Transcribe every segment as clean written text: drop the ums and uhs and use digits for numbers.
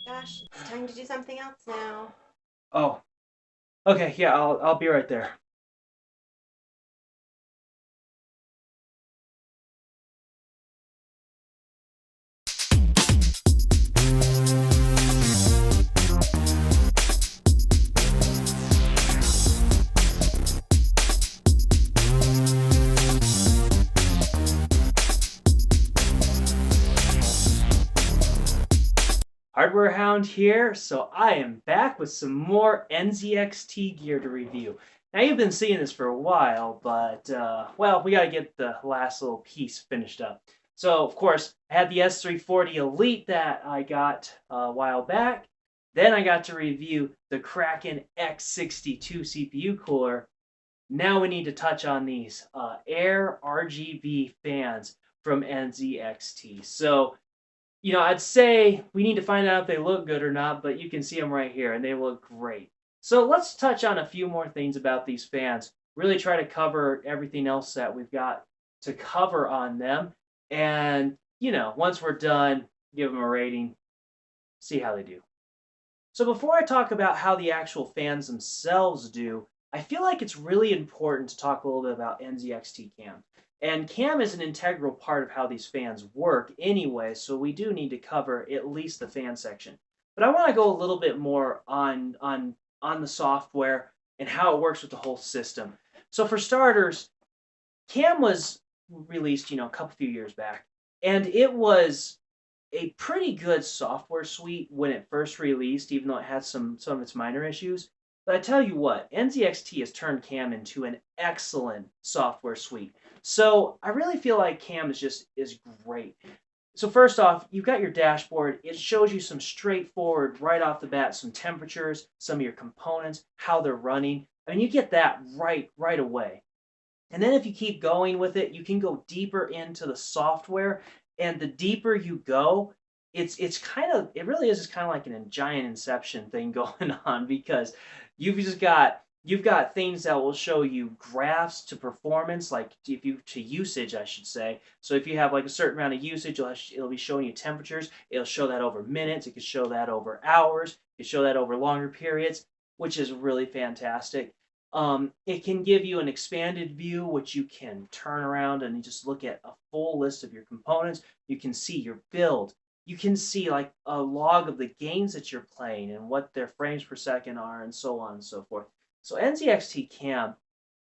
Josh, it's time to do something else now. Oh, okay, yeah, I'll be right there. Hardware Hound here, so I am back with some more NZXT gear to review. Now you've been seeing this for a while, but well, we got to get the last little piece finished up. So of course, I had the S340 Elite that I got a while back. Then I got to review the Kraken X62 CPU cooler. Now we need to touch on these Air RGB fans from NZXT. So I'd say we need to find out if they look good or not, but you can see them right here, and they look great. So let's touch on a few more things about these fans. Really try to cover everything else that we've got to cover on them. And, once we're done, give them a rating, see how they do. So before I talk about how the actual fans themselves do, I feel like it's really important to talk a little bit about NZXT Cam. And Cam is an integral part of how these fans work anyway, so we do need to cover at least the fan section. But I want to go a little bit more on the software and how it works with the whole system. So for starters, Cam was released, a couple few years back, and it was a pretty good software suite when it first released, even though it had some of its minor issues. But I tell you what, NZXT has turned Cam into an excellent software suite. So I really feel like Cam is great. So first off, you've got your dashboard. It shows you some straightforward, right off the bat, some temperatures, some of your components, how they're running. I mean, you get that right away. And then if you keep going with it, you can go deeper into the software. And the deeper you go, it really is just kind of like a giant inception thing going on because you've got things that will show you graphs to performance, like if you to usage, I should say. So if you have like a certain amount of usage, it'll be showing you temperatures. It'll show that over minutes. It can show that over hours. It can show that over longer periods, which is really fantastic. It can give you an expanded view, which you can turn around and just look at a full list of your components. You can see your build. You can see like a log of the games that you're playing and what their frames per second are, and so on and so forth. So NZXT Cam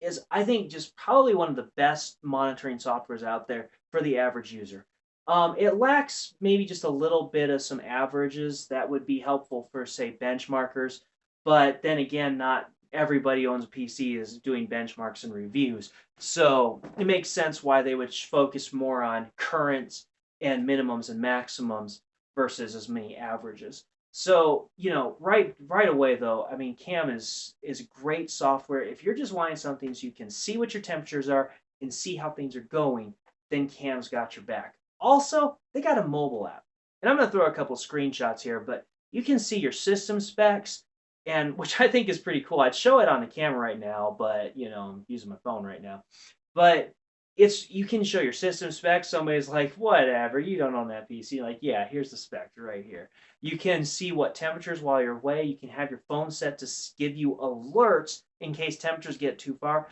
is, I think, just probably one of the best monitoring softwares out there for the average user. It lacks maybe just a little bit of some averages that would be helpful for, say, benchmarkers, but then again, not everybody owns a PC is doing benchmarks and reviews. So it makes sense why they would focus more on currents and minimums and maximums versus as many averages. So, right away though, I mean, Cam is great software. If you're just wanting something so you can see what your temperatures are and see how things are going, then Cam's got your back. Also, they got a mobile app. And I'm going to throw a couple screenshots here, but you can see your system specs, and which I think is pretty cool. I'd show it on the camera right now, but I'm using my phone right now. But you can show your system specs. Somebody's like, whatever, you don't own that PC. Like, yeah, here's the spec right here. You can see what temperatures while you're away. You can have your phone set to give you alerts in case temperatures get too far.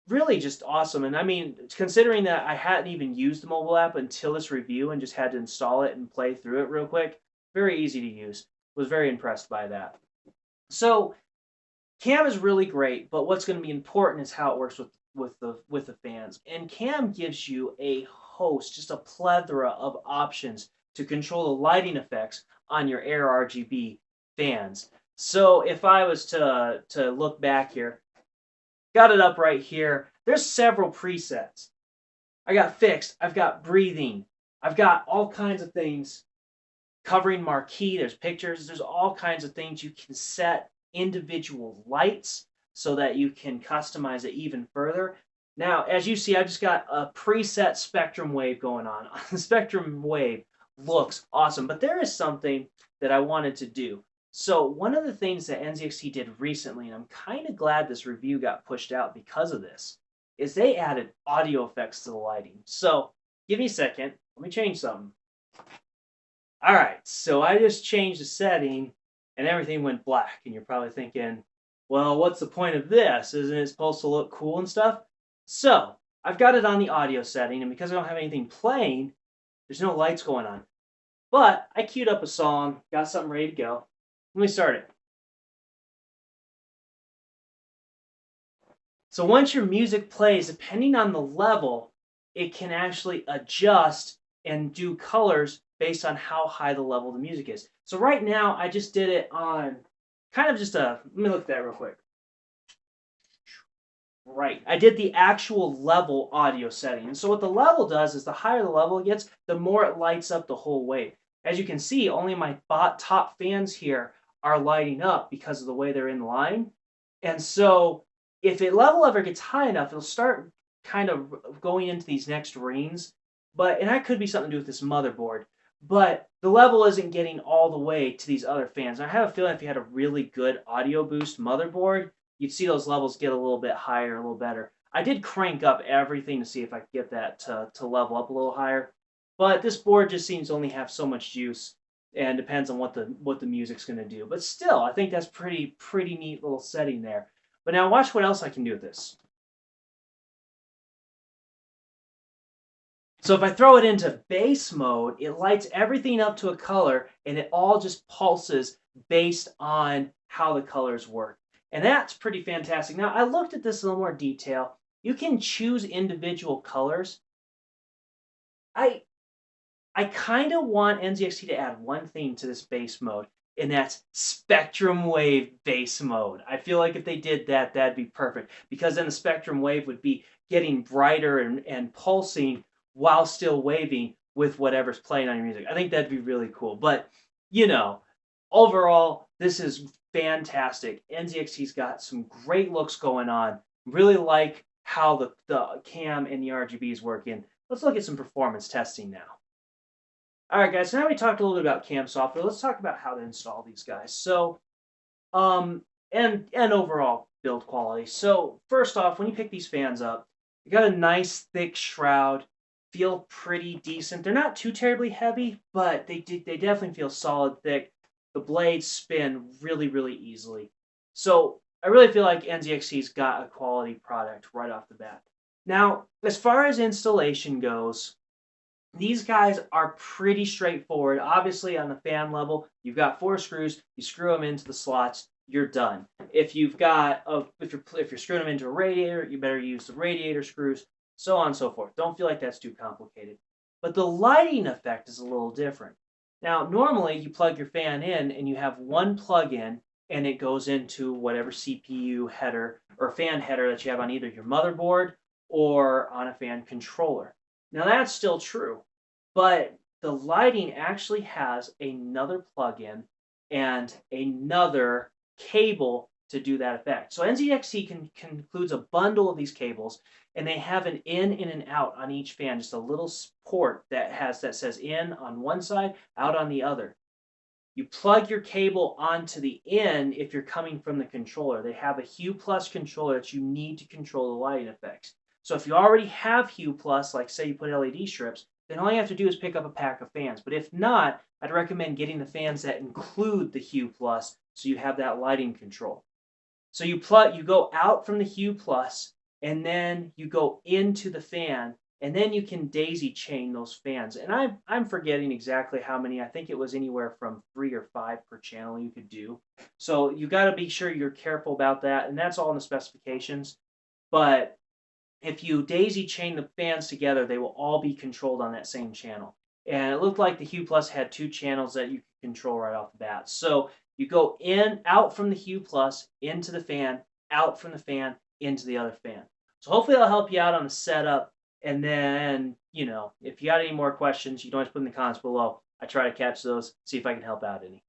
Really just awesome. And I mean, considering that I hadn't even used the mobile app until this review and just had to install it and play through it real quick, very easy to use. Was very impressed by that. So Cam is really great, but what's going to be important is how it works with the fans. And Cam gives you a host, just a plethora of options to control the lighting effects on your Air RGB fans. So if I was to look back here, got it up right here. There's several presets. I got fixed. I've got breathing. I've got all kinds of things covering marquee. There's pictures. There's all kinds of things you can set individual lights so that you can customize it even further. Now, as you see, I've just got a preset spectrum wave going on. The spectrum wave looks awesome, but there is something that I wanted to do. So one of the things that NZXT did recently, and I'm kind of glad this review got pushed out because of this, is they added audio effects to the lighting. So give me a second. Let me change something. Alright, so I just changed the setting and everything went black. And you're probably thinking, well, what's the point of this? Isn't it supposed to look cool and stuff? So, I've got it on the audio setting, and because I don't have anything playing, there's no lights going on. But I queued up a song, got something ready to go. Let me start it. So once your music plays, depending on the level, it can actually adjust and do colors based on how high the level of the music is. So right now, I just did it on kind of just a, let me look at that real quick. Right, I did the actual level audio setting. And so what the level does is the higher the level it gets, the more it lights up the whole wave. As you can see, only my top fans here are lighting up because of the way they're in line. And so if a level ever gets high enough, it'll start kind of going into these next rings. And that could be something to do with this motherboard. But the level isn't getting all the way to these other fans. I have a feeling if you had a really good audio boost motherboard, you'd see those levels get a little bit higher, a little better. I did crank up everything to see if I could get that to level up a little higher. But this board just seems to only have so much juice, and depends on what the music's going to do. But still, I think that's pretty neat little setting there. But now watch what else I can do with this. So if I throw it into bass mode, it lights everything up to a color, and it all just pulses based on how the colors work. And that's pretty fantastic. Now, I looked at this in a little more detail. You can choose individual colors. I kind of want NZXT to add one thing to this bass mode, and that's spectrum wave bass mode. I feel like if they did that, that'd be perfect, because then the spectrum wave would be getting brighter and pulsing while still waving with whatever's playing on your music. I think that'd be really cool. But, overall, this is fantastic. NZXT's got some great looks going on. Really like how the cam and the RGB is working. Let's look at some performance testing now. All right, guys, so now we talked a little bit about cam software. Let's talk about how to install these guys. So, and overall build quality. So first off, when you pick these fans up, you got a nice thick shroud, feel pretty decent. They're not too terribly heavy, but they definitely feel solid, thick. The blades spin really easily. So I really feel like NZXT's got a quality product right off the bat. Now, as far as installation goes, these guys are pretty straightforward. Obviously, on the fan level, you've got 4 screws. You screw them into the slots. You're done. If you're screwing them into a radiator, you better use the radiator screws, so on and so forth. Don't feel like that's too complicated. But the lighting effect is a little different. Now, normally you plug your fan in and you have one plug-in and it goes into whatever CPU header or fan header that you have on either your motherboard or on a fan controller. Now that's still true, but the lighting actually has another plug-in and another cable to do that effect. So NZXT includes a bundle of these cables, and they have an in and an out on each fan, just a little port that says in on one side, out on the other. You plug your cable onto the in if you're coming from the controller. They have a Hue Plus controller that you need to control the lighting effects. So if you already have Hue Plus, like say you put LED strips, then all you have to do is pick up a pack of fans. But if not, I'd recommend getting the fans that include the Hue Plus so you have that lighting control. So you go out from the Hue Plus, and then you go into the fan, and then you can daisy chain those fans. And I'm forgetting exactly how many. I think it was anywhere from 3 or 5 per channel you could do. So you got to be sure you're careful about that, and that's all in the specifications. But if you daisy chain the fans together, they will all be controlled on that same channel. And it looked like the Hue Plus had 2 channels that you could control right off the bat. So you go out from the Hue Plus, into the fan, out from the fan, into the other fan. So hopefully that'll help you out on the setup. And then, if you got any more questions, you can always put in the comments below. I try to catch those, see if I can help out any.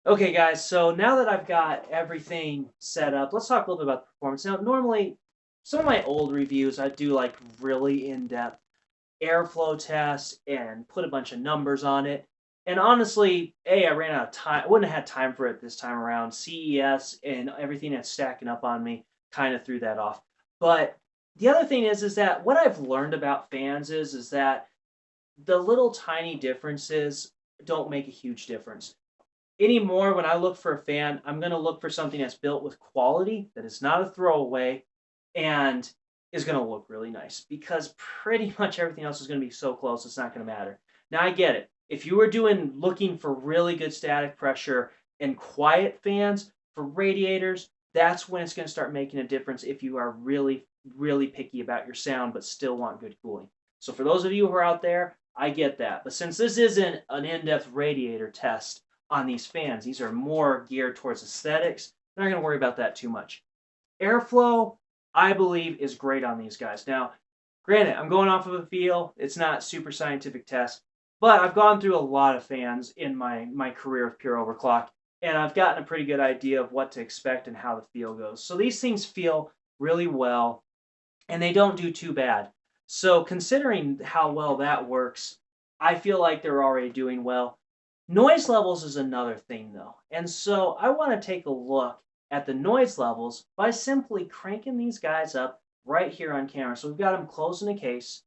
Okay, guys, so now that I've got everything set up, let's talk a little bit about the performance. Now, normally, some of my old reviews, I do like really in-depth airflow tests and put a bunch of numbers on it. And honestly, I ran out of time. I wouldn't have had time for it this time around. CES and everything that's stacking up on me kind of threw that off. But the other thing is that what I've learned about fans is that the little tiny differences don't make a huge difference. Anymore, when I look for a fan, I'm going to look for something that's built with quality, that is not a throwaway, and is going to look really nice, because pretty much everything else is going to be so close, it's not going to matter. Now, I get it. If you were looking for really good static pressure and quiet fans for radiators, that's when it's going to start making a difference if you are really, really picky about your sound but still want good cooling. So for those of you who are out there, I get that. But since this isn't an in-depth radiator test on these fans, these are more geared towards aesthetics, I'm not going to worry about that too much. Airflow, I believe, is great on these guys. Now, granted, I'm going off of a feel. It's not super scientific test, but I've gone through a lot of fans in my career with Pure Overclock, and I've gotten a pretty good idea of what to expect and how the feel goes. So these things feel really well, and they don't do too bad. So considering how well that works, I feel like they're already doing well. Noise levels is another thing, though. And so I want to take a look at the noise levels by simply cranking these guys up right here on camera. So we've got them closed in a case.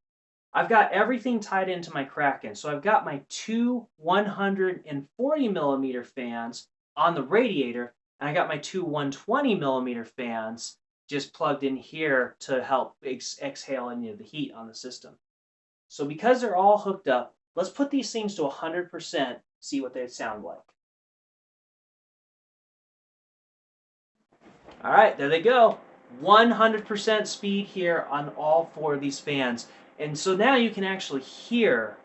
I've got everything tied into my Kraken. So I've got my two 140 millimeter fans on the radiator, and I got my two 120 millimeter fans just plugged in here to help exhale any of the heat on the system. So because they're all hooked up, let's put these things to 100%, see what they sound like. All right, there they go. 100% speed here on all four of these fans. And so now you can actually hear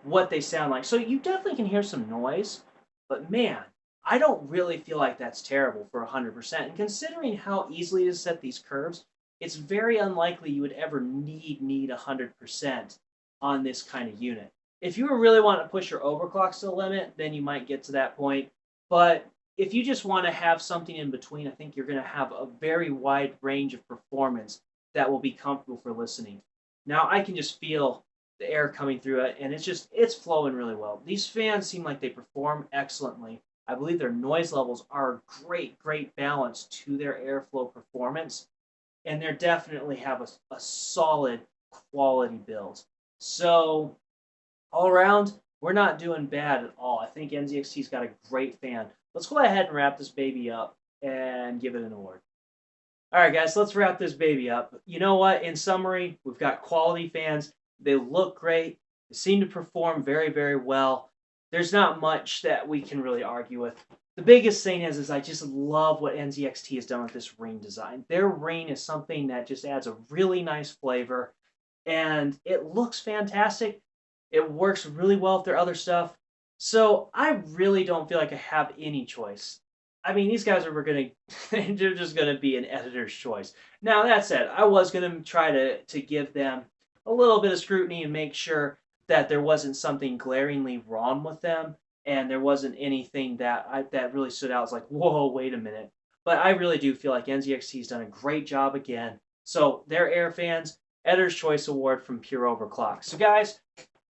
what they sound like. So you definitely can hear some noise, but man, I don't really feel like that's terrible for 100%. And considering how easily it is to set these curves, it's very unlikely you would ever need 100% on this kind of unit. If you really want to push your overclocks to the limit, then you might get to that point. But if you just want to have something in between, I think you're going to have a very wide range of performance that will be comfortable for listening. Now I can just feel the air coming through it, and it's flowing really well. These fans seem like they perform excellently. I believe their noise levels are a great balance to their airflow performance, and they definitely have a solid quality build. So all around, we're not doing bad at all. I think NZXT's got a great fan. Let's go ahead and wrap this baby up and give it an award. All right, guys, let's wrap this baby up. You know what? In summary, we've got quality fans. They look great. They seem to perform very well. There's not much that we can really argue with. The biggest thing is I just love what NZXT has done with this ring design. Their ring is something that just adds a really nice flavor, and it looks fantastic. It works really well with their other stuff. So I really don't feel like I have any choice. I mean, these guys are gonna they're just gonna be an editor's choice. Now that said, I was gonna try to give them a little bit of scrutiny and make sure that there wasn't something glaringly wrong with them, and there wasn't anything that really stood out as like, whoa, wait a minute. But I really do feel like NZXT's done a great job again. So their air fans, Editor's Choice Award from Pure Overclock. So guys,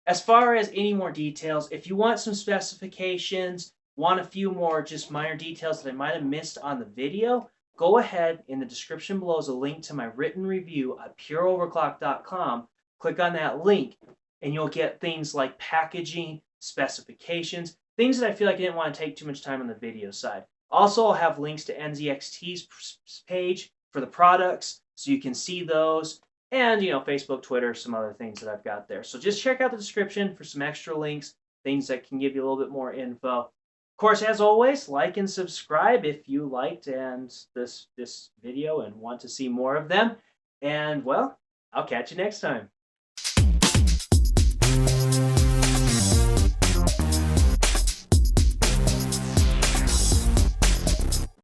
as far as any more details, if you want some specifications, want a few more just minor details that I might have missed on the video, go ahead. In the description below is a link to my written review at pureoverclock.com. Click on that link, and you'll get things like packaging, specifications, things that I feel like I didn't want to take too much time on the video side. Also, I'll have links to NZXT's page for the products, so you can see those. And, Facebook, Twitter, some other things that I've got there. So just check out the description for some extra links, things that can give you a little bit more info. Of course, as always, like and subscribe if you liked this video and want to see more of them. And, well, I'll catch you next time.